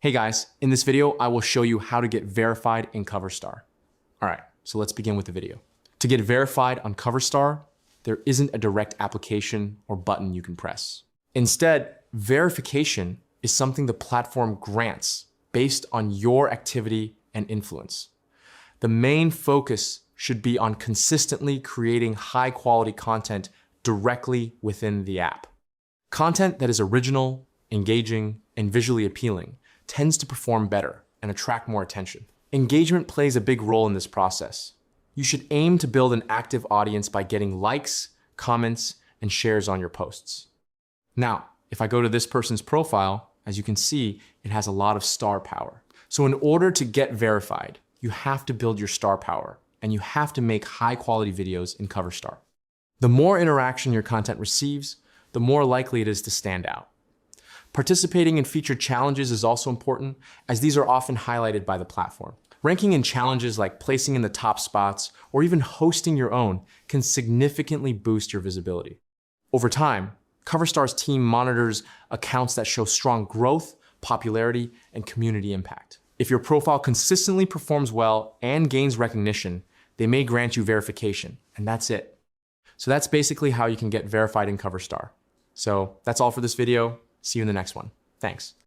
Hey guys, in this video, I will show you how to get verified in Coverstar. All right, so let's begin with the video. To get verified on Coverstar, there isn't a direct application or button you can press. Instead, verification is something the platform grants based on your activity and influence. The main focus should be on consistently creating high quality content directly within the app. Content that is original, engaging, and visually appealing tends to perform better and attract more attention. Engagement plays a big role in this process. You should aim to build an active audience by getting likes, comments, and shares on your posts. Now, if I go to this person's profile, as you can see, it has a lot of star power. So in order to get verified, you have to build your star power and you have to make high quality videos in Coverstar. The more interaction your content receives, the more likely it is to stand out. Participating in featured challenges is also important, as these are often highlighted by the platform. Ranking in challenges like placing in the top spots or even hosting your own can significantly boost your visibility. Over time, Coverstar's team monitors accounts that show strong growth, popularity, and community impact. If your profile consistently performs well and gains recognition, they may grant you verification, and that's it. So that's basically how you can get verified in Coverstar. So that's all for this video. See you in the next one. Thanks.